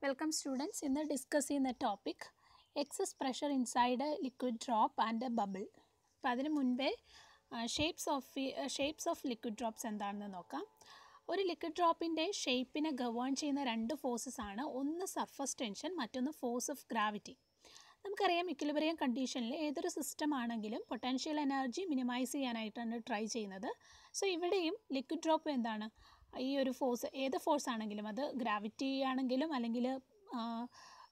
Welcome students. In the discussing the topic excess pressure inside a liquid drop and a bubble. അപ്പോൾ അതിന് മുൻപേ shapes of liquid drops എന്താണെന്ന് നോക്കാം. ഒരു liquid ഡ്രോപ്പിൻ്റെ ഷേപ്പിനെ govern ചെയ്യുന്ന രണ്ട് ഫോഴ്സസ് ആണ്. ഒന്ന് സർഫസ് ടെൻഷൻ, മറ്റൊന്ന് ഫോഴ്സ് ഓഫ് ഗ്രാവിറ്റി. നമുക്കറിയാം ഇക്വിലിബ്രിയം കണ്ടീഷനിൽ ഏതൊരു സിസ്റ്റം ആണെങ്കിലും പൊട്ടൻഷ്യൽ എനർജി മിനിമൈസ് ചെയ്യാനായിട്ടാണ് ട്രൈ ചെയ്യുന്നത്. സോ ഇവിടെയും ലിക്വിഡ് ഡ്രോപ്പ് എന്താണ്, ഈ ഒരു ഫോഴ്സ്, ഏത് ഫോഴ്സ് ആണെങ്കിലും, അത് ഗ്രാവിറ്റി ആണെങ്കിലും അല്ലെങ്കിൽ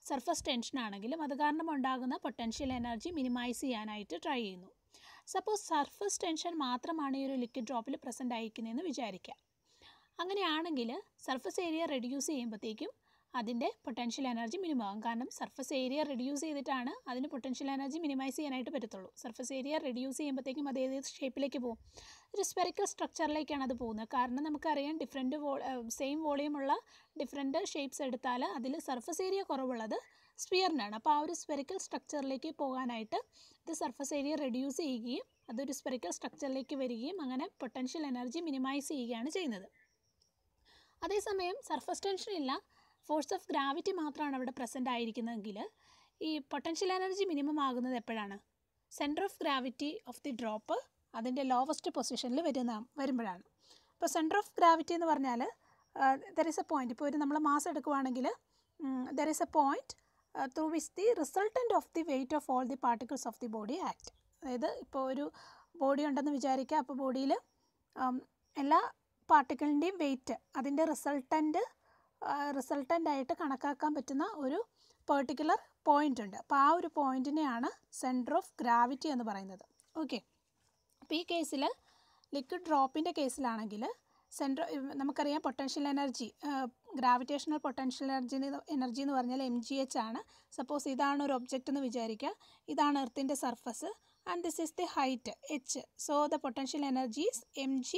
സർഫസ് ടെൻഷൻ ആണെങ്കിലും, അത് കാരണം ഉണ്ടാകുന്ന പൊട്ടൻഷ്യൽ എനർജി മിനിമൈസ് ചെയ്യാനായിട്ട് ട്രൈ ചെയ്യുന്നു. സപ്പോസ് സർഫസ് ടെൻഷൻ മാത്രമാണ് ഈ ഒരു ലിക്വിഡ് ഡ്രോപ്പിൽ പ്രസൻ്റ് ആയിരിക്കുന്നതെന്ന് വിചാരിക്കുക. അങ്ങനെയാണെങ്കിൽ സർഫസ് ഏരിയ റെഡ്യൂസ് ചെയ്യുമ്പോഴത്തേക്കും അതിൻ്റെ പൊട്ടൻഷ്യൽ എനർജി മിനിമം ആകും. കാരണം സർഫസ് ഏരിയ റെഡ്യൂസ് ചെയ്തിട്ടാണ് അതിന് പൊട്ടൻഷ്യൽ എനർജി മിനിമൈസ് ചെയ്യാനായിട്ട് പറ്റത്തുള്ളൂ. സർഫസ് ഏരിയ റെഡ്യൂസ് ചെയ്യുമ്പോഴത്തേക്കും അത് ഏത് ഷേപ്പിലേക്ക് പോകും? ഒരു സ്പെറിക്കൽ സ്ട്രക്ചറിലേക്കാണ് അത് പോകുന്നത്. കാരണം നമുക്കറിയാം സെയിം വോളിയമുള്ള ഡിഫറെൻറ്റ് ഷേപ്സ് എടുത്താൽ അതിൽ സർഫസ് ഏരിയ കുറവുള്ളത് സ്ഫിയറിനാണ്. അപ്പോൾ ആ ഒരു സ്പെറിക്കൽ സ്ട്രക്ചറിലേക്ക് പോകാനായിട്ട് ഇത് സർഫസ് ഏരിയ റെഡ്യൂസ് ചെയ്യുകയും അതൊരു സ്പെറിക്കൽ സ്ട്രക്ചറിലേക്ക് വരികയും അങ്ങനെ പൊട്ടൻഷ്യൽ എനർജി മിനിമൈസ് ചെയ്യുകയാണ് ചെയ്യുന്നത്. അതേസമയം സർഫസ് ടെൻഷൻ ഇല്ല, ഫോഴ്സ് ഓഫ് ഗ്രാവിറ്റി മാത്രമാണ് അവിടെ പ്രസൻ്റ് ആയിരിക്കുന്നതെങ്കിൽ ഈ പൊട്ടൻഷ്യൽ എനർജി മിനിമം ആകുന്നത് എപ്പോഴാണ്? Centre of gravity of the drop അതിൻ്റെ ലോവസ്റ്റ് പൊസിഷനിൽ വരുമ്പോഴാണ്. ഇപ്പോൾ സെൻറ്റർ ഓഫ് ഗ്രാവിറ്റി എന്ന് പറഞ്ഞാൽ ദർ ഈസ് എ പോയിൻറ്റ്. ഇപ്പോൾ ഒരു നമ്മൾ മാസ് എടുക്കുവാണെങ്കിൽ there is a point through which the resultant of the weight of all the particles of the body act. അതായത് ഇപ്പോൾ ഒരു ബോഡി ഉണ്ടെന്ന് വിചാരിക്കുക. അപ്പോൾ ബോഡിയിൽ എല്ലാ പാർട്ടിക്കിളിൻ്റെയും വെയ്റ്റ് അതിൻ്റെ റിസൾട്ടൻ്റായിട്ട് കണക്കാക്കാൻ പറ്റുന്ന ഒരു പെർട്ടിക്കുലർ പോയിൻ്റ് ഉണ്ട്. അപ്പോൾ ആ ഒരു പോയിൻറ്റിനെയാണ് സെൻറ്റർ ഓഫ് ഗ്രാവിറ്റി എന്ന് പറയുന്നത്. ഓക്കെ, അപ്പോൾ ഈ കേസിൽ ലിക്വിഡ് ഡ്രോപ്പിൻ്റെ കേസിലാണെങ്കിൽ നമുക്കറിയാം potential energy, gravitational potential energy എന്ന് പറഞ്ഞാൽ mgh ആണ്. സപ്പോസ് ഇതാണ് ഒരു ഒബ്ജക്റ്റ് എന്ന് വിചാരിക്കുക, ഇതാണ് എർത്തിൻ്റെ surface and this is the height h. So the potential energy is mgh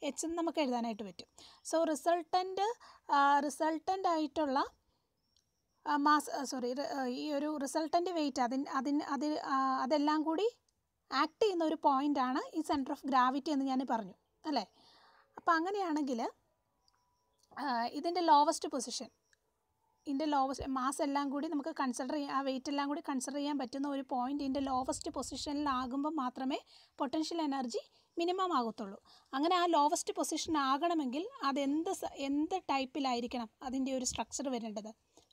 എന്ന് നമുക്ക് എഴുതാനായിട്ട് പറ്റും. സോ റിസൾട്ടൻ്റ് ആയിട്ടുള്ള ഈ ഒരു റിസൾട്ടൻ്റ് വെയ്റ്റ് അതെല്ലാം കൂടി ആക്ട് ചെയ്യുന്ന ഒരു പോയിൻ്റാണ് ഈ സെൻറ്റർ ഓഫ് ഗ്രാവിറ്റി എന്ന് ഞാൻ പറഞ്ഞു അല്ലേ. അപ്പോൾ അങ്ങനെയാണെങ്കിൽ ഇതിൻ്റെ ലോവസ്റ്റ് പൊസിഷൻ, മാസ് എല്ലാം കൂടി നമുക്ക് കൺസിഡർ ചെയ്യാം, ആ വെയിറ്റ് എല്ലാം കൂടി കൺസിഡർ ചെയ്യാൻ പറ്റുന്ന ഒരു പോയിൻ്റ് ഇതിൻ്റെ ലോവസ്റ്റ് പൊസിഷനിലാകുമ്പോൾ മാത്രമേ പൊട്ടൻഷ്യൽ എനർജി മിനിമം ആകത്തുള്ളൂ. അങ്ങനെ ആ ലോവസ്റ്റ് പൊസിഷൻ ആകണമെങ്കിൽ എന്ത് ടൈപ്പിലായിരിക്കണം അതിൻ്റെ ഒരു സ്ട്രക്ചർ വരേണ്ടത്?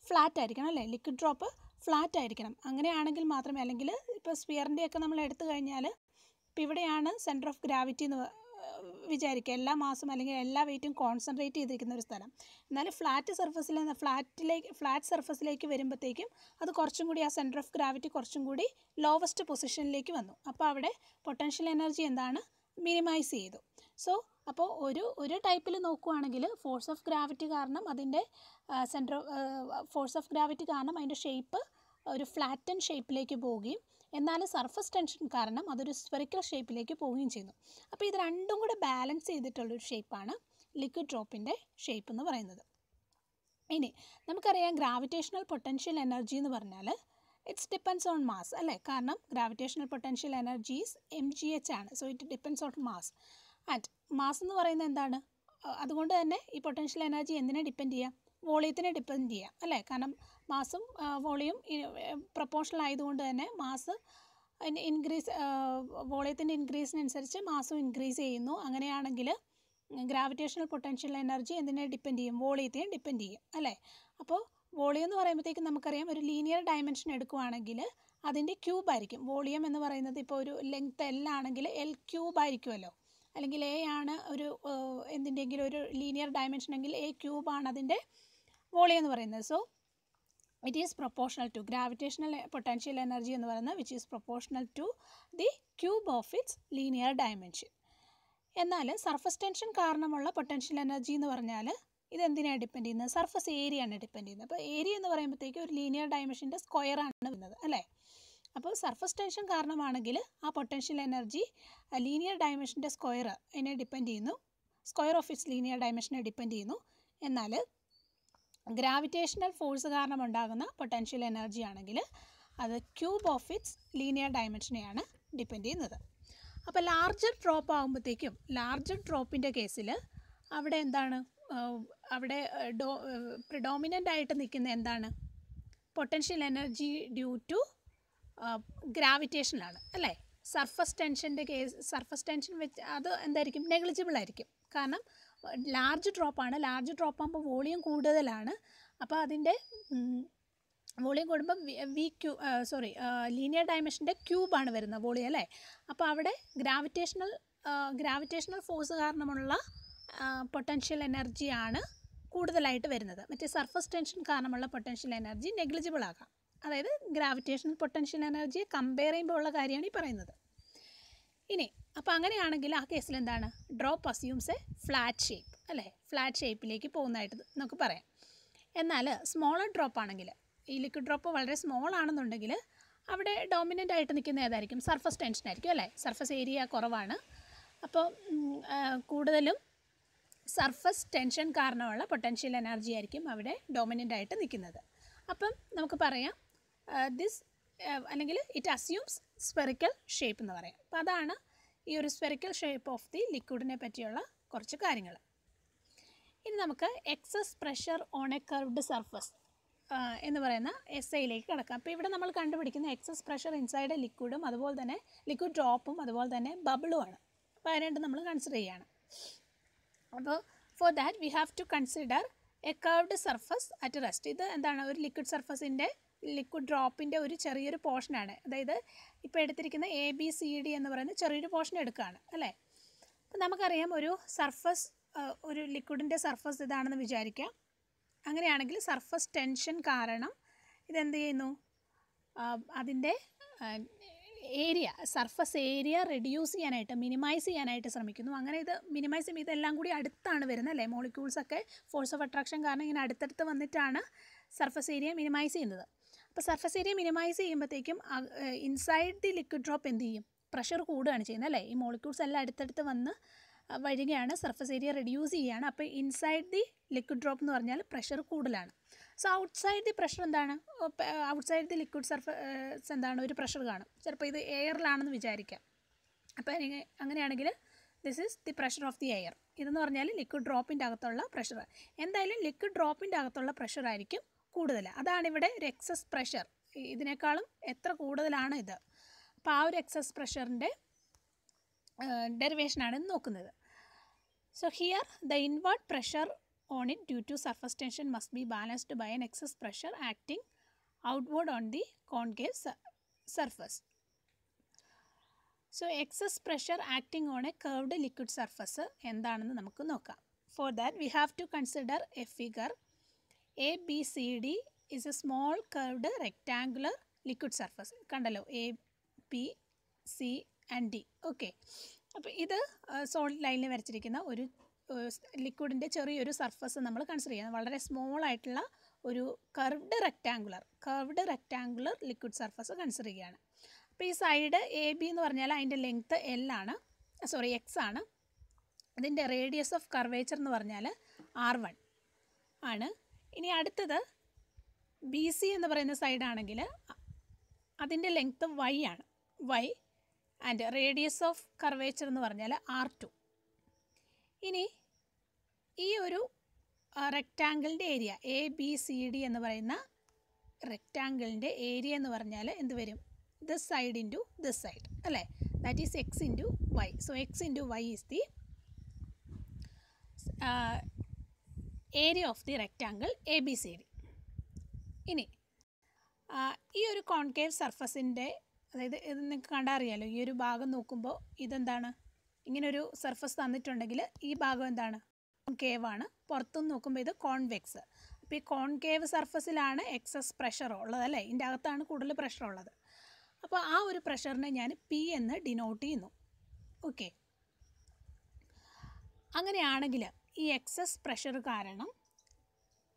ഫ്ലാറ്റ് ആയിരിക്കണം അല്ലേ. ലിക്വിഡ് ഡ്രോപ്പ് ഫ്ലാറ്റ് ആയിരിക്കണം. അങ്ങനെയാണെങ്കിൽ മാത്രമേ, അല്ലെങ്കിൽ ഇപ്പോൾ സ്ഫിയറിൻ്റെയൊക്കെ നമ്മൾ എടുത്തു കഴിഞ്ഞാൽ ഇപ്പോൾ ഇവിടെയാണ് സെൻറ്റർ ഓഫ് ഗ്രാവിറ്റി എന്ന് വിചാരിക്കുക, എല്ലാ മാസും അല്ലെങ്കിൽ എല്ലാ വെയിറ്റും കോൺസെൻട്രേറ്റ് ചെയ്തിരിക്കുന്ന ഒരു സ്ഥലം. എന്നാൽ ഫ്ലാറ്റ് സർഫസിലേക്ക് വരുമ്പോഴത്തേക്കും അത് കുറച്ചും കൂടി, ആ സെൻറ്റർ ഓഫ് ഗ്രാവിറ്റി കുറച്ചും കൂടി ലോവസ്റ്റ് പൊസിഷനിലേക്ക് വന്നു. അപ്പോൾ അവിടെ പൊട്ടൻഷ്യൽ എനർജി എന്താണ്, മിനിമൈസ് ചെയ്തു. സോ അപ്പോൾ ഒരു ടൈപ്പിൽ നോക്കുകയാണെങ്കിൽ ഫോഴ്സ് ഓഫ് ഗ്രാവിറ്റി കാരണം അതിൻ്റെ അതിൻ്റെ ഷേപ്പ് ഒരു ഫ്ലാറ്റൻ ഷേപ്പിലേക്ക് പോവുകയും എന്നാൽ സർഫസ് ടെൻഷൻ കാരണം അതൊരു സ്ഫെറിക്കൽ ഷേപ്പിലേക്ക് പോവുകയും ചെയ്യുന്നു. അപ്പോൾ ഇത് രണ്ടും കൂടെ ബാലൻസ് ചെയ്തിട്ടുള്ളൊരു ഷേപ്പാണ് ലിക്വിഡ് ഡ്രോപ്പിൻ്റെ ഷേപ്പ് എന്ന് പറയുന്നത്. ഇനി നമുക്കറിയാം ഗ്രാവിറ്റേഷണൽ പൊട്ടൻഷ്യൽ എനർജി എന്ന് പറഞ്ഞാൽ ഇറ്റ്സ് ഡിപ്പെൻഡ്സ് ഓൺ മാസ് അല്ലേ. കാരണം ഗ്രാവിറ്റേഷണൽ പൊട്ടൻഷ്യൽ എനർജീസ് mgh ആണ്. So it depends on mass. And mass എന്ന് പറയുന്നത് എന്താണ്? അതുകൊണ്ട് തന്നെ ഈ പൊട്ടൻഷ്യൽ എനർജി എന്തിനെ ഡിപ്പെൻഡ് ചെയ്യാം? വോളിയത്തിനെ ഡിപ്പെൻഡ് ചെയ്യാം അല്ലേ. കാരണം മാസും വോളിയം പ്രൊപ്പോർഷണൽ ആയതുകൊണ്ട് തന്നെ മാസ് വോളിയത്തിൻ്റെ ഇൻക്രീസിനനുസരിച്ച് മാസും ഇൻക്രീസ് ചെയ്യുന്നു. അങ്ങനെയാണെങ്കിൽ ഗ്രാവിറ്റേഷണൽ പൊട്ടൻഷ്യൽ എനർജി എന്തിനെ ഡിപ്പെൻഡ് ചെയ്യും? വോളിയത്തിനെ ഡിപ്പെൻഡ് ചെയ്യും അല്ലേ. അപ്പോൾ വോളിയം എന്ന് പറയുമ്പോഴത്തേക്കും നമുക്കറിയാം ഒരു ലീനിയർ ഡയമെൻഷൻ എടുക്കുകയാണെങ്കിൽ അതിൻ്റെ ക്യൂബ് ആയിരിക്കും. വോളിയം എന്ന് പറയുന്നത് ഇപ്പോൾ ഒരു ലെങ്ത് L ആണെങ്കിൽ L ക്യൂബ് ആയിരിക്കുമല്ലോ. അല്ലെങ്കിൽ A ആണ് ഒരു എന്തിൻ്റെങ്കിലും ഒരു ലീനിയർ ഡയമെൻഷൻ എങ്കിൽ A ക്യൂബാണ് അതിൻ്റെ വോളിയം എന്ന് പറയുന്നത്. So it is proportional to gravitational potential energy എന്ന് പറയുന്നത് which is proportional to the cube of its linear dimension. എന്നാൽ സർഫസ് ടെൻഷൻ കാരണമുള്ള പൊട്ടൻഷ്യൽ എനർജി എന്ന് പറഞ്ഞാൽ ഇതെന്തിനാണ് ഡിപ്പെൻഡ് ചെയ്യുന്നത്? സർഫസ് ഏരിയയാണ് ഡിപ്പെൻഡ് ചെയ്യുന്നത്. അപ്പോൾ ഏരിയ എന്ന് പറയുമ്പോഴത്തേക്കും ഒരു ലീനിയർ ഡയമെൻഷൻ്റെ സ്ക്വയറാണ് വരുന്നത് അല്ലേ. അപ്പോൾ സർഫസ് ടെൻഷൻ കാരണമാണെങ്കിൽ ആ പൊട്ടൻഷ്യൽ എനർജി ലീനിയർ ഡയമെൻഷൻ്റെ സ്ക്വയറിനെ ഡിപ്പെൻഡ് ചെയ്യുന്നു, സ്ക്വയർ ഓഫ് ഇറ്റ്സ് ലീനിയർ ഡയമെൻഷനെ ഡിപ്പെൻഡ് ചെയ്യുന്നു. എന്നാൽ ഗ്രാവിറ്റേഷണൽ ഫോഴ്സ് കാരണം ഉണ്ടാകുന്ന പൊട്ടൻഷ്യൽ എനർജി ആണെങ്കിൽ അത് ക്യൂബ് ഓഫ് ഇറ്റ്സ് ലീനിയർ ഡയമെൻഷനെയാണ് ഡിപ്പെൻഡ് ചെയ്യുന്നത്. അപ്പോൾ ലാർജർ ഡ്രോപ്പ് ആകുമ്പോഴത്തേക്കും, ലാർജർ ഡ്രോപ്പിൻ്റെ കേസിൽ അവിടെ എന്താണ് അവിടെ പ്രിഡോമിനൻ്റ് ആയിട്ട് നിൽക്കുന്ന എന്താണ്? പൊട്ടൻഷ്യൽ എനർജി ഡ്യൂ ടു ഗ്രാവിറ്റേഷനാണ് അല്ലേ? സർഫസ് ടെൻഷൻ വെച്ച് അത് എന്തായിരിക്കും? നെഗ്ലിജിബിൾ ആയിരിക്കും. കാരണം ലാർജ് ഡ്രോപ്പാണ്. ലാർജ് ഡ്രോപ്പ് ആകുമ്പോൾ വോളിയം കൂടുതലാണ്. അപ്പോൾ അതിൻ്റെ വോളിയം കൂടുമ്പോൾ ലീനിയർ ഡയമെൻഷൻ്റെ ക്യൂബാണ് വരുന്നത് വോളിയം അല്ലേ? അപ്പോൾ അവിടെ ഗ്രാവിറ്റേഷണൽ ഫോഴ്സ് കാരണമുള്ള പൊട്ടൻഷ്യൽ എനർജിയാണ് കൂടുതലായിട്ട് വരുന്നത്. മറ്റേ സർഫസ് ടെൻഷൻ കാരണമുള്ള പൊട്ടൻഷ്യൽ എനർജി നെഗ്ലിജിബിൾ ആകാം. അതായത് ഗ്രാവിറ്റേഷണൽ പൊട്ടൻഷ്യൽ എനർജിയെ കമ്പയർ ചെയ്യുമ്പോൾ ഉള്ള കാര്യമാണ് ഈ പറയുന്നത്. ഇനി അപ്പോൾ അങ്ങനെയാണെങ്കിൽ ആ കേസിൽ എന്താണ്? Drop assumes A flat shape അല്ലേ? ഫ്ലാറ്റ് ഷേപ്പിലേക്ക് പോകുന്നതായിട്ട് നമുക്ക് പറയാം. എന്നാൽ സ്മോളർ ഡ്രോപ്പ് ആണെങ്കിൽ, ഈ ലിക്വിഡ് ഡ്രോപ്പ് വളരെ സ്മോൾ ആണെന്നുണ്ടെങ്കിൽ അവിടെ ഡോമിനൻ്റ് ആയിട്ട് നിൽക്കുന്ന ഏതായിരിക്കും? സർഫസ് ടെൻഷൻ ആയിരിക്കും അല്ലേ? സർഫസ് ഏരിയ കുറവാണ്. അപ്പോൾ കൂടുതലും സർഫസ് ടെൻഷൻ കാരണമുള്ള പൊട്ടൻഷ്യൽ എനർജി ആയിരിക്കും അവിടെ ഡോമിനൻ്റ് ആയിട്ട് നിൽക്കുന്നത്. അപ്പം നമുക്ക് പറയാം അല്ലെങ്കിൽ ഇറ്റ് അസ്യൂംസ് സ്ഫെറിക്കൽ ഷേപ്പ് എന്ന് പറയാം. അപ്പോൾ അതാണ് ഈ ഒരു സ്ഫെറിക്കൽ ഷേപ്പ് ഓഫ് ദി ലിക്വിഡിനെ പറ്റിയുള്ള കുറച്ച് കാര്യങ്ങൾ. ഇനി നമുക്ക് excess pressure on a curved surface എന്ന് പറയുന്ന എസ്സേയിലേക്ക് കിടക്കാം. അപ്പോൾ ഇവിടെ നമ്മൾ കണ്ടുപിടിക്കുന്ന എക്സസ് പ്രഷർ ഇൻസൈഡ് ലിക്വിഡും അതുപോലെ തന്നെ ലിക്വിഡ് ഡ്രോപ്പും അതുപോലെ തന്നെ ബബിളുമാണ്. അപ്പോൾ അതിനായിട്ട് നമ്മൾ കൺസിഡർ ചെയ്യുകയാണ്. അപ്പോൾ for that we have to consider a curved surface at rest. ഇത് എന്താണ്? ഒരു ലിക്വിഡ് സർഫസിൻ്റെ ലിക്വിഡ് ഡ്രോപ്പിൻ്റെ ഒരു ചെറിയൊരു പോർഷനാണ്. അതായത് ഇപ്പോൾ എടുത്തിരിക്കുന്ന ABCD എന്ന് പറയുന്ന ചെറിയൊരു പോർഷൻ എടുക്കുകയാണ് അല്ലേ? അപ്പോൾ നമുക്കറിയാം ഒരു ലിക്വിഡിൻ്റെ സർഫസ് ഇതാണെന്ന് വിചാരിക്കാം. അങ്ങനെയാണെങ്കിൽ സർഫസ് ടെൻഷൻ കാരണം ഇതെന്ത് ചെയ്യുന്നു? അതിൻ്റെ സർഫസ് ഏരിയ റെഡ്യൂസ് ചെയ്യാനായിട്ട്, മിനിമൈസ് ചെയ്യാനായിട്ട് ശ്രമിക്കുന്നു. അങ്ങനെ ഇത് മിനിമൈസ് ചെയ്യുമ്പോൾ ഇതെല്ലാം കൂടി അടുത്താണ് വരുന്നത് അല്ലേ? മോളിക്യൂൾസൊക്കെ ഫോഴ്സ് ഓഫ് അട്രാക്ഷൻ കാരണം ഇങ്ങനെ അടുത്തടുത്ത് വന്നിട്ടാണ് സർഫസ് ഏരിയ മിനിമൈസ് ചെയ്യുന്നത്. അപ്പോൾ സർഫസ് ഏരിയ മിനിമൈസ് ചെയ്യുമ്പോഴത്തേക്കും ഇൻസൈഡ് ദി ലിക്വിഡ് ഡ്രോപ്പ് എന്ത് ചെയ്യും? പ്രഷർ കൂടുകയാണ് ചെയ്യുന്നത് അല്ലേ? ഈ മോളിക്യൂൾസ് എല്ലാം അടുത്തടുത്ത് വന്ന് വരികയാണ്, സർഫസ് ഏരിയ റെഡ്യൂസ് ചെയ്യുകയാണ്. അപ്പോൾ ഇൻസൈഡ് ദി ലിക്വിഡ് ഡ്രോപ്പ് എന്ന് പറഞ്ഞാൽ പ്രഷർ കൂടുതലാണ്. സോ ഔട്ട്സൈഡ് ദി പ്രഷർ എന്താണ്? ഔട്ട്സൈഡ് ദി ലിക്വിഡ് സർഫസ് എന്താണ്? ഒരു പ്രഷർ കാണും. ചിലപ്പോൾ ഇത് എയറിലാണെന്ന് വിചാരിക്കാം. അപ്പോൾ അങ്ങനെയാണെങ്കിൽ this is the pressure of the air. ഇതെന്ന് പറഞ്ഞാൽ ലിക്വിഡ് ഡ്രോപ്പിൻ്റെ അകത്തുള്ള പ്രഷർ. എന്തായാലും ലിക്വിഡ് ഡ്രോപ്പിൻ്റെ അകത്തുള്ള പ്രഷർ ആയിരിക്കും കൂടുതൽ. അതാണ് ഇവിടെ ഒരു എക്സസ് പ്രഷർ. ഇതിനേക്കാളും എത്ര കൂടുതലാണ് ഇത്? അപ്പോൾ ആ ഒരു എക്സസ് പ്രഷറിൻ്റെ ഡെറിവേഷനാണ് നോക്കുന്നത്. So here the inward pressure on it due to surface tension must be balanced by an excess pressure acting outward on the concave surface. So excess pressure acting on a curved liquid surface എന്താണെന്ന് നമുക്ക് നോക്കാം. For that we have to consider a figure. ABCD is a small curved rectangular liquid surface. കണ്ടല്ലോ, ABC and D. Okay, അപ്പോൾ ഇത് solid ലൈനിൽ വരച്ചിരിക്കുന്ന ഒരു ലിക്വിഡിൻ്റെ ചെറിയൊരു surface നമ്മൾ കൺസിഡർ ചെയ്യുന്നത്. വളരെ സ്മോൾ ആയിട്ടുള്ള ഒരു curved rectangular liquid surface consider ചെയ്യുകയാണ്. അപ്പോൾ ഈ സൈഡ് AB എന്ന് പറഞ്ഞാൽ അതിൻ്റെ ലെങ്ത്ത് X ആണ്. അതിൻ്റെ റേഡിയസ് ഓഫ് കർവേച്ചർ എന്ന് പറഞ്ഞാൽ R1 ആണ്. ഇനി അടുത്തത് BC എന്ന് പറയുന്ന സൈഡാണെങ്കിൽ അതിൻ്റെ ലെങ്ത്ത് Y ആണ്, Y, and radius of curvature എന്ന് പറഞ്ഞാൽ R2. ഇനി ഈ ഒരു റെക്റ്റാങ്കിളിൻ്റെ ഏരിയ ABCD എന്ന് പറയുന്ന റെക്റ്റാങ്കിളിൻ്റെ ഏരിയ എന്ന് പറഞ്ഞാൽ എന്ത് വരും? This side into this side അല്ലേ? That is X into Y. So X into Y is the area of the rectangle ABCD. ഇനി ഈ ഒരു കോൺകേവ് സർഫസിൻ്റെ, അതായത് ഇത് നിങ്ങൾക്ക് കണ്ടറിയാലോ, ഈ ഒരു ഭാഗം നോക്കുമ്പോൾ ഇതെന്താണ്? ഇങ്ങനൊരു സർഫസ് തന്നിട്ടുണ്ടെങ്കിൽ ഈ ഭാഗം എന്താണ്? കോൺകേവ് ആണ്. പുറത്തുനിന്ന് നോക്കുമ്പോൾ ഇത് കോൺവെക്സ്. അപ്പോൾ ഈ കോൺകേവ് സർഫസിലാണ് എക്സസ് പ്രഷർ ഉള്ളത് അല്ലേ? ഇതിൻ്റെ അകത്താണ് കൂടുതൽ പ്രഷർ ഉള്ളത്. അപ്പോൾ ആ ഒരു പ്രഷറിനെ ഞാൻ P എന്ന് ഡിനോട്ട് ചെയ്യുന്നു. ഓക്കെ, അങ്ങനെയാണെങ്കിൽ ഈ എക്സസ് പ്രഷർ കാരണം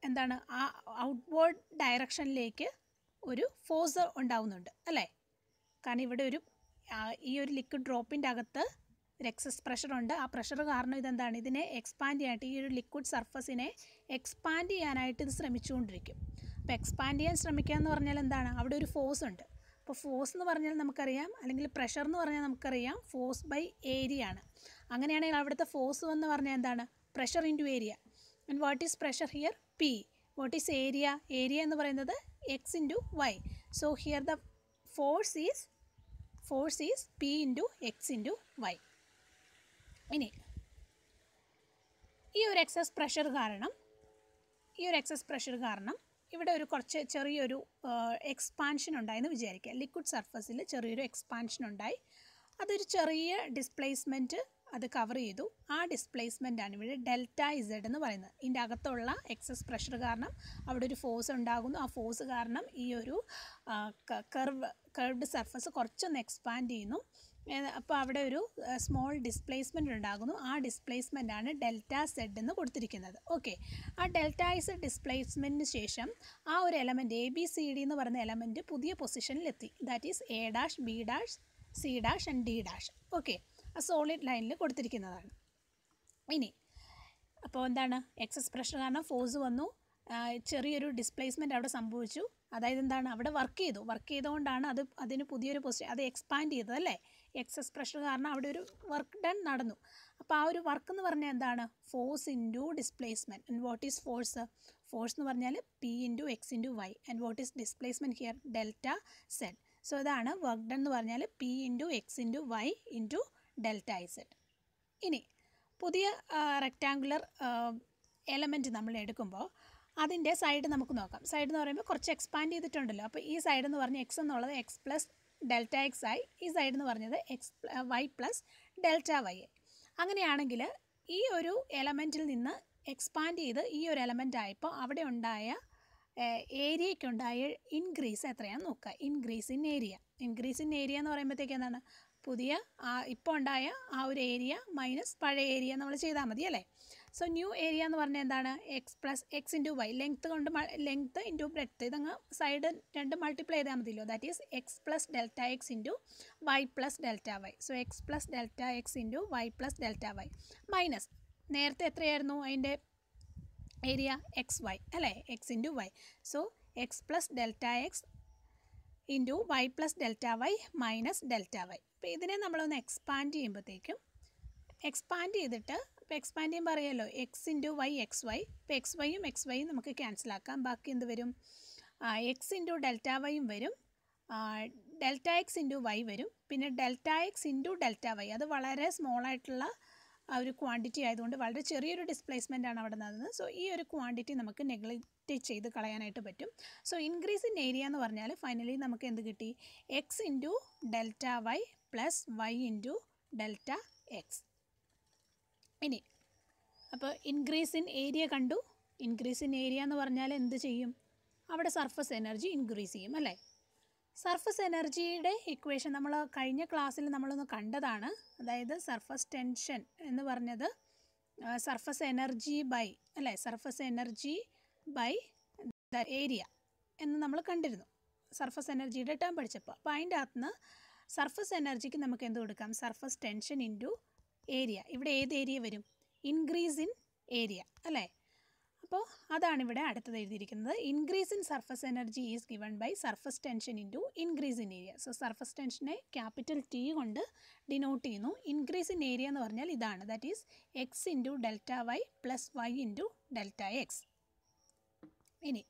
എന്താണ്? ആ ഔട്ട്വേർഡ് ഡയറക്ഷനിലേക്ക് ഒരു ഫോഴ്സ് ഉണ്ടാവുന്നുണ്ട് അല്ലേ? കാരണം ഇവിടെ ഈ ഒരു ലിക്വിഡ് ഡ്രോപ്പിൻ്റെ അകത്ത് ഒരു എക്സസ് പ്രഷറുണ്ട്. ആ പ്രഷർ കാരണം ഇതെന്താണ്? ഇതിനെ എക്സ്പാൻഡ് ചെയ്യാനായിട്ട്, ഈ ഒരു ലിക്വിഡ് സർഫസിനെ എക്സ്പാൻഡ് ചെയ്യാനായിട്ട് ഇത് ശ്രമിച്ചുകൊണ്ടിരിക്കും. അപ്പോൾ എക്സ്പാൻഡ് ചെയ്യാൻ ശ്രമിക്കുക എന്ന് പറഞ്ഞാൽ എന്താണ്? അവിടെ ഒരു ഫോഴ്സ് ഉണ്ട്. അപ്പോൾ ഫോഴ്സ് എന്ന് പറഞ്ഞാൽ നമുക്കറിയാം, അല്ലെങ്കിൽ പ്രഷർ എന്ന് പറഞ്ഞാൽ നമുക്കറിയാം ഫോഴ്സ് ബൈ ഏരിയ ആണ്. അങ്ങനെയാണെങ്കിൽ അവിടുത്തെ ഫോഴ്സ് എന്ന് പറഞ്ഞാൽ എന്താണ്? Pressure into area. And what is pressure here? P. What is area? Area എന്ന് പറയുന്നത് X into Y. So here the force is P into X into Y. ഇനി ഈ ഒരു എക്സസ് പ്രഷർ കാരണം ഇവിടെ ഒരു ചെറിയൊരു എക്സ്പാൻഷൻ ഉണ്ടായെന്ന് വിചാരിക്കുക. ലിക്വിഡ് സർഫസിൽ ചെറിയൊരു എക്സ്പാൻഷൻ ഉണ്ടായി. അതൊരു ചെറിയ ഡിസ്പ്ലേസ്മെൻറ്റ് അത് കവർ ചെയ്തു. ആ ഡിസ്പ്ലേസ്മെൻ്റാണ് ഇവിടെ ഡെൽറ്റ ഇസഡ് എന്ന് പറയുന്നത്. ഇതിൻ്റെ അകത്തുള്ള എക്സസ് പ്രഷർ കാരണം അവിടെ ഒരു ഫോഴ്സ് ഉണ്ടാകുന്നു. ആ ഫോഴ്സ് കാരണം ഈ ഒരു കർവ്ഡ് സർഫസ് കുറച്ചൊന്ന് എക്സ്പാൻഡ് ചെയ്യുന്നു. അപ്പോൾ അവിടെ ഒരു സ്മോൾ ഡിസ്പ്ലേസ്മെൻ്റ് ഉണ്ടാകുന്നു. ആ ഡിസ്പ്ലേസ്മെൻ്റാണ് ഡെൽറ്റ സെഡ് എന്ന് കൊടുത്തിരിക്കുന്നത്. ഓക്കെ, ആ ഡെൽറ്റ ഇസഡ് ഡിസ്പ്ലേസ്മെൻറ്റിന് ശേഷം ആ ഒരു എലമെൻറ്റ് ABCD എന്ന് പറയുന്ന എലമെൻറ്റ് പുതിയ പൊസിഷനിലെത്തി. That is A dash B dash C dash and D dash. Okay, ആ സോളിഡ് ലൈനിൽ കൊടുത്തിരിക്കുന്നതാണ്. ഇനി അപ്പോൾ എന്താണ്, എക്സസ് പ്രഷർ കാരണം ഫോഴ്സ് വന്നു, ചെറിയൊരു ഡിസ്പ്ലേസ്മെൻറ്റ് അവിടെ സംഭവിച്ചു. അതായത് എന്താണ്, അവിടെ വർക്ക് ചെയ്തുകൊണ്ടാണ് അതിന് പുതിയൊരു പൊസിഷൻ അത് എക്സ്പാൻഡ് ചെയ്തത് അല്ലേ. എക്സസ് പ്രഷർ കാരണം അവിടെ ഒരു വർക്ക് ഡൺ നടന്നു. അപ്പോൾ ആ ഒരു വർക്ക് എന്ന് പറഞ്ഞാൽ എന്താണ്, force into displacement. And what is force എന്ന് പറഞ്ഞാൽ P into X into Y. And what is displacement here? Delta Z. So ഇതാണ് വർക്ക് ഡൺ എന്ന് പറഞ്ഞാൽ P into X into Y into delta Z. ഇനി പുതിയ റെക്റ്റാങ്കുലർ എലമെൻറ്റ് നമ്മൾ എടുക്കുമ്പോൾ അതിൻ്റെ സൈഡ് നമുക്ക് നോക്കാം. സൈഡ് എന്ന് പറയുമ്പോൾ കുറച്ച് എക്സ്പാൻഡ് ചെയ്തിട്ടുണ്ടല്ലോ. അപ്പോൾ ഈ സൈഡ് എന്ന് പറഞ്ഞാൽ എക്സ് എന്നുള്ളത് എക്സ് പ്ലസ് ഡെൽറ്റ എക്സ് ആയി. ഈ സൈഡ് എന്ന് പറഞ്ഞത് വൈ പ്ലസ് ഡെൽറ്റ വൈ ആയി. അങ്ങനെയാണെങ്കിൽ ഈ ഒരു എലമെൻറ്റിൽ നിന്ന് എക്സ്പാൻഡ് ചെയ്ത് ഈ ഒരു എലമെൻ്റ് ആയപ്പോൾ അവിടെ ഉണ്ടായ ഏരിയയ്ക്കുണ്ടായ ഇൻക്രീസ് എത്രയാണെന്ന് നോക്കുക. ഇൻക്രീസ് ഇൻ ഏരിയ എന്ന് പറയുമ്പോഴത്തേക്ക് എന്താണ്, പുതിയ ഇപ്പോൾ ഉണ്ടായ ആ ഒരു ഏരിയ മൈനസ് പഴയ ഏരിയ നമ്മൾ ചെയ്താൽ മതി അല്ലേ. സോ ന്യൂ ഏരിയ എന്ന് പറഞ്ഞാൽ എന്താണ്, x plus x into y. Length into breadth ഇതങ്ങ് സൈഡ് രണ്ട് മൾട്ടിപ്ലൈ ചെയ്താൽ മതിയല്ലോ. That is x plus delta x into y plus delta y. So x plus delta x into y plus delta y minus നേരത്തെ എത്രയായിരുന്നു അതിൻ്റെ area? X y അല്ലേ, x into Y. So x plus delta x into y plus delta y minus delta y. അപ്പോൾ ഇതിനെ നമ്മളൊന്ന് expand ചെയ്യുമ്പോഴത്തേക്കും expand ചെയ്യുമ്പോൾ അറിയാമല്ലോ x into y x y. ഇപ്പോൾ എക്സ് വൈയും നമുക്ക് ക്യാൻസലാക്കാം. ബാക്കി എന്ത് വരും? എക്സ് ഇൻറ്റു ഡെൽറ്റ വൈയും വരും, ഡെൽറ്റ എക്സ് ഇൻറ്റു വൈ വരും, പിന്നെ delta x into delta y. അത് വളരെ സ്മോളായിട്ടുള്ള ഒരു ക്വാണ്ടിറ്റി ആയതുകൊണ്ട് വളരെ ചെറിയൊരു ഡിസ്പ്ലേസ്മെൻ്റ് ആണ് അവിടെ നടന്നത്. സോ ഈ ഒരു ക്വാണ്ടിറ്റി നമുക്ക് നെഗ്ലക്റ്റ് ചെയ്ത് കളയാനായിട്ട് പറ്റും. സോ ഇൻക്രീസ് ഇൻ ഏരിയ എന്ന് പറഞ്ഞാൽ ഫൈനലി നമുക്ക് എന്ത് കിട്ടി? X into delta Y plus Y into delta X. ഇനി അപ്പോൾ ഇൻക്രീസ് ഇൻ ഏരിയ കണ്ടു. ഇൻക്രീസ് ഇൻ ഏരിയ എന്ന് പറഞ്ഞാൽ എന്ത് ചെയ്യും? അവിടെ സർഫസ് എനർജി ഇൻക്രീസ് ചെയ്യും അല്ലേ. സർഫസ് എനർജിയുടെ ഇക്വേഷൻ നമ്മൾ കഴിഞ്ഞ ക്ലാസ്സിൽ നമ്മളൊന്ന് കണ്ടതാണ്. അതായത് സർഫസ് ടെൻഷൻ എന്ന് പറഞ്ഞത് സർഫസ് എനർജി ബൈ ഏരിയ എന്ന് നമ്മൾ കണ്ടിരുന്നു സർഫസ് എനർജിയുടെ ടേം പഠിച്ചപ്പോൾ. അപ്പോൾ അതിൻ്റെ അകത്ത് നിന്ന് സർഫസ് എനർജിക്ക് നമുക്ക് എന്ത് കൊടുക്കാം? Surface tension into area. ഇവിടെ ഏത് ഏരിയ വരും? ഇൻക്രീസ് ഇൻ ഏരിയ അല്ലേ. അപ്പോൾ അതാണ് ഇവിടെ അടുത്തത് എഴുതിയിരിക്കുന്നത്. Increase in surface energy is given by surface tension into increase in area. So surface ടെൻഷനെ ക്യാപിറ്റൽ T കൊണ്ട് ഡിനോട്ട് ചെയ്യുന്നു. ഇൻക്രീസ് ഇൻ ഏരിയ എന്ന് പറഞ്ഞാൽ ഇതാണ്, that is X into delta Y plus Y into delta X. ഇനി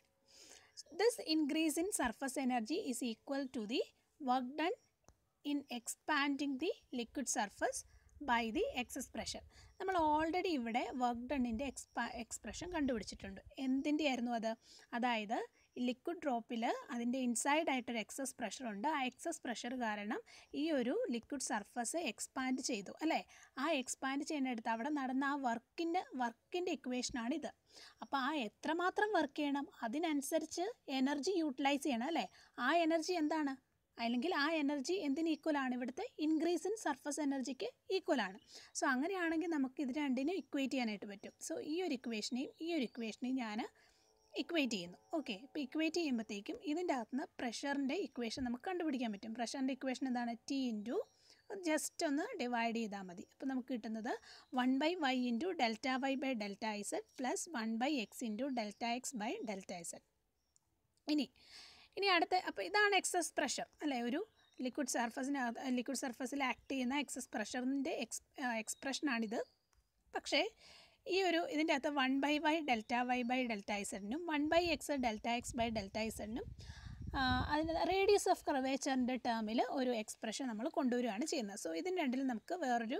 this increase in surface energy is equal to the work done in expanding the liquid surface by the excess pressure. നമ്മൾ already ഇവിടെ work ഡണ്ണിൻ്റെ expression കണ്ടുപിടിച്ചിട്ടുണ്ട്. എന്തിൻ്റെ ആയിരുന്നു അത്? അതായത് liquid ഡ്രോപ്പിൽ അതിൻ്റെ ഇൻസൈഡായിട്ടൊരു excess പ്രഷറുണ്ട്. ആ എക്സസ് പ്രഷർ കാരണം ഈ ഒരു ലിക്വിഡ് സർഫസ് എക്സ്പാൻഡ് ചെയ്തു അല്ലേ. ആ എക്സ്പാൻഡ് ചെയ്യുന്നിടത്ത് അവിടെ നടന്ന ആ വർക്കിൻ്റെ ഇക്വേഷനാണിത്. അപ്പോൾ ആ എത്രമാത്രം വർക്ക് ചെയ്യണം അതിനനുസരിച്ച് എനർജി യൂട്ടിലൈസ് ചെയ്യണം അല്ലേ. ആ എനർജി എന്താണ്? അല്ലെങ്കിൽ ആ എനർജി എന്തിന് ഈക്വലാണ്? ഇവിടുത്തെ ഇൻക്രീസ് ഇൻ സർഫസ് എനർജിക്ക് ഈക്വലാണ്. സോ അങ്ങനെയാണെങ്കിൽ നമുക്ക് ഇത് രണ്ടിനും ഇക്വേറ്റ് ചെയ്യാനായിട്ട് പറ്റും. സോ ഈ ഒരു ഇക്വേഷനെയും ഞാൻ ഇക്വേറ്റ് ചെയ്യുന്നു. ഓക്കെ, ഇപ്പോൾ ഇക്വേറ്റ് ചെയ്യുമ്പോഴത്തേക്കും ഇതിൻ്റെ അകത്തുനിന്ന് പ്രഷറിൻ്റെ ഇക്വേഷൻ നമുക്ക് കണ്ടുപിടിക്കാൻ പറ്റും. പ്രഷറിൻ്റെ ഇക്വേഷൻ എന്താണ്? T ഇൻറ്റു ജസ്റ്റ് ഒന്ന് ഡിവൈഡ് ചെയ്താൽ മതി. അപ്പോൾ നമുക്ക് കിട്ടുന്നത് 1/y into delta Y by delta z plus 1/x into delta X by delta Z. ഇനി അടുത്ത, അപ്പോൾ ഇതാണ് എക്സസ് പ്രഷർ അല്ലേ. ഒരു ലിക്വിഡ് സർഫസിൽ ആക്ട് ചെയ്യുന്ന എക്സസ് പ്രഷറിൻ്റെ എക്സ്പ്രഷനാണിത്. പക്ഷേ ഈ ഒരു ഇതിൻ്റെ അകത്ത് 1/y delta Y by delta ഇസഡിനും 1/x delta X by delta ഇസഡിനും അതിന് റേഡിയസ് ഓഫ് കർവേച്ചറിൻ്റെ ടേമിൽ ഒരു എക്സ്പ്രഷൻ നമ്മൾ കൊണ്ടുവരികയാണ് ചെയ്യുന്നത്. സോ ഇതിന് രണ്ടിലും നമുക്ക് വേറൊരു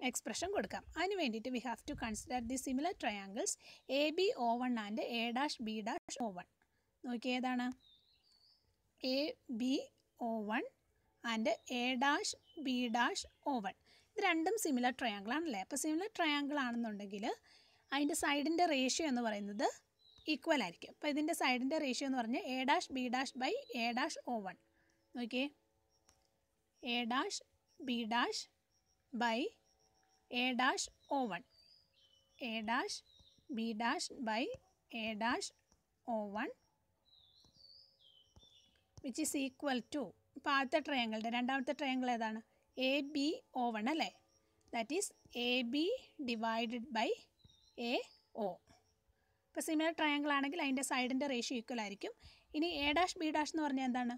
എക്സ്പ്രഷൻ കൊടുക്കാം. അതിന് വേണ്ടിയിട്ട് we have to consider the similar triangles ABO1 and A'(B'(O1). നോക്കി ഏതാണ് ABO1 ആൻഡ് A'(B'(O1). ഇത് രണ്ടും സിമിലർ ട്രയാങ്കിൾ ആണല്ലേ. അപ്പോൾ സിമിലർ ട്രയാങ്കിൾ ആണെന്നുണ്ടെങ്കിൽ അതിൻ്റെ സൈഡിൻ്റെ റേഷ്യോ എന്ന് പറയുന്നത് ഈക്വൽ ആയിരിക്കും. അപ്പോൾ ഇതിൻ്റെ സൈഡിൻ്റെ റേഷ്യോ എന്ന് പറഞ്ഞാൽ A'(B' ബൈ A'(O1). നോക്കിയേ A'(B' by A'(O1). A'(B' by A'(O1) which is equal to, ഇപ്പോൾ ആദ്യത്തെ ട്രയാങ്കിളുടെ രണ്ടാമത്തെ ട്രയാങ്കിൾ ഏതാണ് ABO1 അല്ലേ. That is AB divided by AO. ഇപ്പോൾ സിമിലർ ട്രയാങ്കിൾ ആണെങ്കിൽ അതിൻ്റെ സൈഡിൻ്റെ റേഷ്യോ ഈക്വൽ ആയിരിക്കും. ഇനി A'(B') എന്ന് പറഞ്ഞാൽ എന്താണ്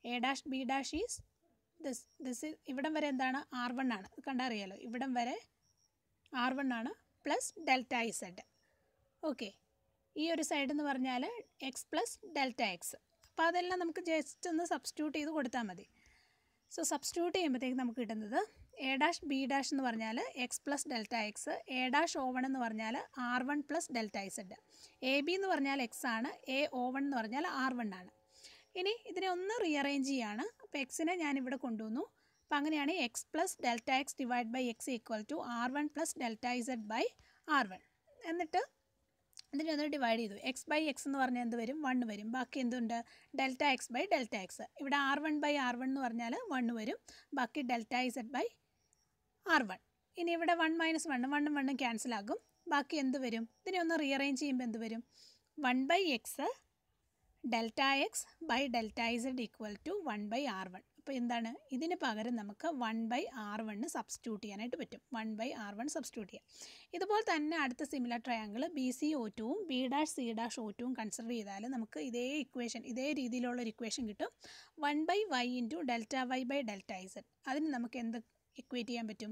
A'(B' ഈസ് ദിസ് ഇവിടം വരെ എന്താണ് R1 ആണ്. കണ്ടറിയാലോ ഇവിടം വരെ R1 ആണ് പ്ലസ് ഡെൽറ്റ ഇസഡ്. ഓക്കെ, ഈ ഒരു സൈഡ് എന്ന് പറഞ്ഞാൽ എക്സ് പ്ലസ് ഡെൽറ്റ എക്സ്. അപ്പോൾ അതെല്ലാം നമുക്ക് ജസ്റ്റ് ഒന്ന് സബ്സ്റ്റിറ്റ്യൂട്ട് ചെയ്ത് കൊടുത്താൽ മതി. സോ സബ്സ്റ്റിറ്റ്യൂട്ട് ചെയ്യുമ്പോഴത്തേക്ക് നമുക്ക് കിട്ടുന്നത് A'(B') എന്ന് പറഞ്ഞാൽ X plus delta X, A'(O1) എന്ന് പറഞ്ഞാൽ R1 plus delta Z, AB എന്ന് പറഞ്ഞാൽ എക്സ് ആണ്, AO1 എന്ന് പറഞ്ഞാൽ R1 ആണ്. ഇനി ഇതിനെ ഒന്ന് റീഅറേഞ്ച് ചെയ്യാണ്. അപ്പോൾ എക്സിനെ ഞാനിവിടെ കൊണ്ടുവന്നു. അപ്പോൾ അങ്ങനെയാണ് x plus delta x divide by x equal to R1 plus delta z by R1. എന്നിട്ട് ഇതിനെ ഒന്ന് ഡിവൈഡ് ചെയ്തു. എക്സ് ബൈ എക്സ് എന്ന് പറഞ്ഞാൽ എന്ത് വരും 1 വരും. ബാക്കി എന്തുണ്ട് delta X by delta x. ഇവിടെ R1 ബൈ R1 എന്ന് പറഞ്ഞാൽ 1 വരും. ബാക്കി ഡെൽറ്റ ഇസഡ് ബൈ R1. ഇനി ഇവിടെ 1 മൈനസ് 1 1ഉം 1ഉം ക്യാൻസൽ ആകും. ബാക്കി എന്ത് വരും ഇതിനെ ഒന്ന് റീഅറേഞ്ച് ചെയ്യുമ്പോൾ എന്ത് വരും 1/x delta X by delta z equal to 1/R1. അപ്പോൾ എന്താണ് ഇതിന് പകരം നമുക്ക് 1/R1 സബ്സ്റ്റിറ്റ്യൂട്ട് ചെയ്യാനായിട്ട് പറ്റും. 1/R1 സബ്സ്റ്റിറ്റ്യൂട്ട് ചെയ്യാം. ഇതുപോലെ തന്നെ അടുത്ത സിമിലർ ട്രയാങ്കിൾ BCO2ഉം B'(C'(O2ഉം കൺസിഡർ ചെയ്താൽ നമുക്ക് ഇതേ ഇക്വേഷൻ ഇതേ രീതിയിലുള്ളൊരു ഇക്വേഷൻ കിട്ടും. 1/y into delta Y by delta z. അതിന് നമുക്ക് എന്ത് ഇക്വേറ്റ് ചെയ്യാൻ പറ്റും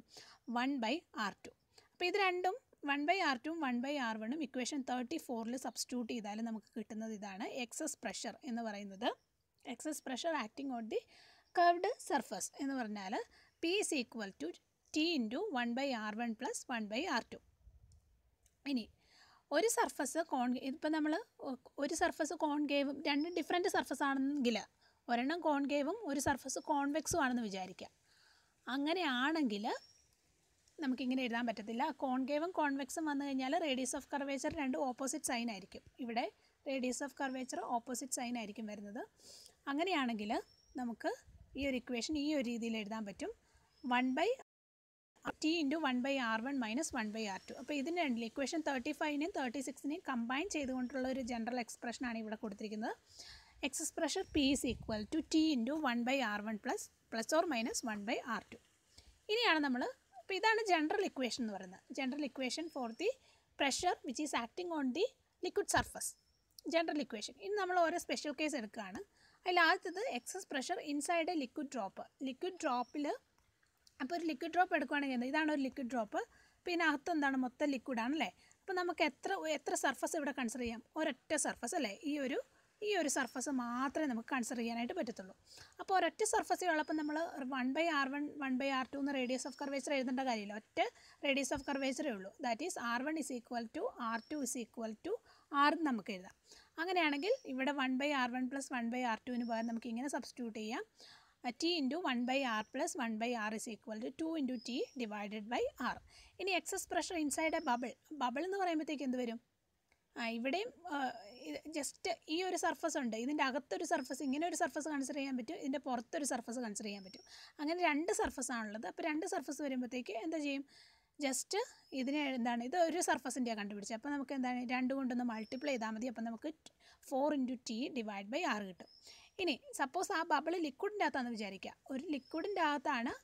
1/R2. അപ്പോൾ ഇത് രണ്ടും 1/R2ഉം 1/R1ഉം ഇക്വേഷൻ 34 സബ്സ്റ്റിറ്റ്യൂട്ട് ചെയ്താൽ നമുക്ക് കിട്ടുന്നത് ഇതാണ്. എക്സസ് പ്രഷർ എന്ന് പറയുന്നത് excess pressure acting on the curved surface എന്ന് പറഞ്ഞാൽ P is equal to T into 1/R1 plus 1/R2. ഇനി ഒരു സർഫസ് ഇപ്പം നമ്മൾ ഒരു സർഫസ് കോൺകേവും രണ്ടും ഡിഫറെൻറ്റ് സർഫസ് ആണെങ്കിൽ ഒരെണ്ണം കോൺകേവും ഒരു സർഫസ് കോൺവെക്സും ആണെന്ന് വിചാരിക്കുക. അങ്ങനെയാണെങ്കിൽ നമുക്കിങ്ങനെ എഴുതാൻ പറ്റത്തില്ല. കോൺകേവും കോൺവെക്സും വന്നു കഴിഞ്ഞാൽ റേഡിയസ് ഓഫ് കർവേച്ചർ രണ്ടും ഓപ്പോസിറ്റ് സൈൻ ആയിരിക്കും. ഇവിടെ radius of curvature opposite sign ആയിരിക്കും വരുന്നത്. അങ്ങനെയാണെങ്കിൽ നമുക്ക് ഈ ഒരു ഇക്വേഷൻ ഈ ഒരു രീതിയിൽ എഴുതാൻ പറ്റും 1/T into 1/R1 minus 1/R2. അപ്പോൾ ഇതിന് രണ്ടിൽ ഇക്വേഷൻ 35നെയും 36നെയും കമ്പൈൻ ചെയ്തുകൊണ്ടുള്ള ഒരു ജനറൽ എക്സ്പ്രഷനാണ് ഇവിടെ കൊടുത്തിരിക്കുന്നത്. Excess pressure P is equal to T into 1/R1 plus or minus 1/R2. ഇനിയാണ് നമ്മൾ അപ്പോൾ ഇതാണ് ജനറൽ ഇക്വേഷൻ എന്ന് പറയുന്നത്. General equation for the pressure which is acting on the liquid surface. General equation. ഇനി നമ്മൾ ഓരോ സ്പെഷ്യൽ കേസ് എടുക്കുകയാണ്. അതിൽ ആദ്യത്തത് excess pressure inside a liquid drop. Liquid ഡ്രോപ്പിൽ അപ്പോൾ ഒരു ലിക്വിഡ് ഡ്രോപ്പ് എടുക്കുകയാണെങ്കിൽ ഇതാണ് ഒരു ലിക്വിഡ് ഡ്രോപ്പ്. പിന്നെ അകത്ത് എന്താണ് മൊത്തം ലിക്വിഡാണല്ലേ. അപ്പോൾ നമുക്ക് എത്ര സർഫസ് ഇവിടെ കൺസിഡർ ചെയ്യാം ഒരൊറ്റ സർഫസ് അല്ലേ. ഈ ഒരു സർഫസ് മാത്രമേ നമുക്ക് കൺസിഡർ ചെയ്യാനായിട്ട് പറ്റത്തുള്ളൂ. അപ്പോൾ ഒരൊറ്റ സർഫസ് ഉള്ളപ്പോൾ നമ്മൾ 1/R1 1/R2 എന്ന് റേഡിയസ് ഓഫ് കർവേച്ചർ എഴുതേണ്ട കാര്യമില്ല. ഒറ്റ റേഡിയസ് ഓഫ് കർവേച്ചറേ ഉള്ളൂ. That is R1 is equal to R2 is equal to R നമുക്ക് എഴുതാം. അങ്ങനെയാണെങ്കിൽ ഇവിടെ 1/R1 പ്ലസ് 1/R2ന് പകരം നമുക്ക് ഇങ്ങനെ സബ്സ്റ്റിറ്റ്യൂട്ട് ചെയ്യാം. T into 1/R plus 1/R is equal to 2 into T divided by R. ഇനി excess pressure inside a bubble എന്ന് പറയുമ്പോഴത്തേക്ക് എന്ത് വരും ഇവിടെയും ജസ്റ്റ് ഈ ഒരു സർഫസ് ഉണ്ട്. ഇതിൻ്റെ അകത്തൊരു സർഫസ് ഇങ്ങനെ ഒരു സർഫസ് കൺസിഡർ ചെയ്യാൻ പറ്റും. ഇതിൻ്റെ പുറത്തൊരു സർഫസ് കൺസിഡർ ചെയ്യാൻ പറ്റും. അങ്ങനെ 2 സർഫസ് ആണുള്ളത്. അപ്പോൾ 2 സർഫസ് വരുമ്പോഴത്തേക്ക് എന്താ ചെയ്യും ജസ്റ്റ് ഇതിനെ എന്താണ് ഇത് ഒരു സർഫസിൻ്റെയാണ് കണ്ടുപിടിച്ചത്. അപ്പോൾ നമുക്ക് എന്താണ് 2 കൊണ്ടൊന്ന് മൾട്ടിപ്ലൈ ചെയ്താൽ മതി. അപ്പോൾ നമുക്ക് 4 into T divide by R കിട്ടും. ഇനി സപ്പോസ് ആ ബബിൾ ലിക്വിഡിൻ്റെ അകത്താണെന്ന് വിചാരിക്കുക. ഒരു ലിക്വിഡിൻ്റെ അകത്താണ്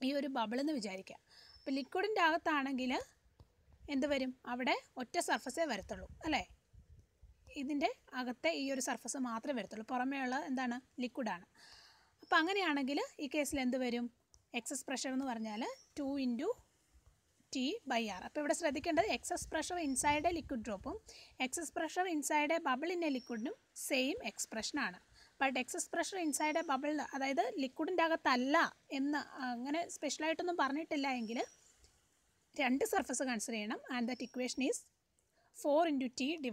ഈ ഒരു ബബിളെന്ന് വിചാരിക്കുക. അപ്പോൾ ലിക്വിഡിൻ്റെ അകത്താണെങ്കിൽ എന്ത് വരും അവിടെ ഒറ്റ സർഫസേ വരത്തുള്ളൂ അല്ലേ. ഇതിൻ്റെ അകത്തെ ഈ ഒരു സർഫസ് മാത്രമേ വരത്തുള്ളൂ. പുറമേ ഉള്ള എന്താണ് ലിക്വിഡാണ്. അപ്പോൾ അങ്ങനെയാണെങ്കിൽ ഈ കേസിൽ എന്ത് വരും എക്സസ് പ്രഷർ എന്ന് പറഞ്ഞാൽ 2 ഇൻറ്റു ടി ബൈ ആർ. അപ്പോൾ ഇവിടെ ശ്രദ്ധിക്കേണ്ടത് excess pressure inside a liquid ഡ്രോപ്പും excess pressure inside a bubble in a ലിക്വിഡിനും സെയിം എക്സ്പ്രഷനാണ്. But excess pressure inside a bubble, അതായത് ലിക്വിഡിൻ്റെ അകത്തല്ല എന്ന് അങ്ങനെ സ്പെഷ്യലായിട്ടൊന്നും പറഞ്ഞിട്ടില്ല എങ്കിൽ രണ്ട് സർഫസ് കൺസിഡർ ചെയ്യണം. And that equation is 4 × T /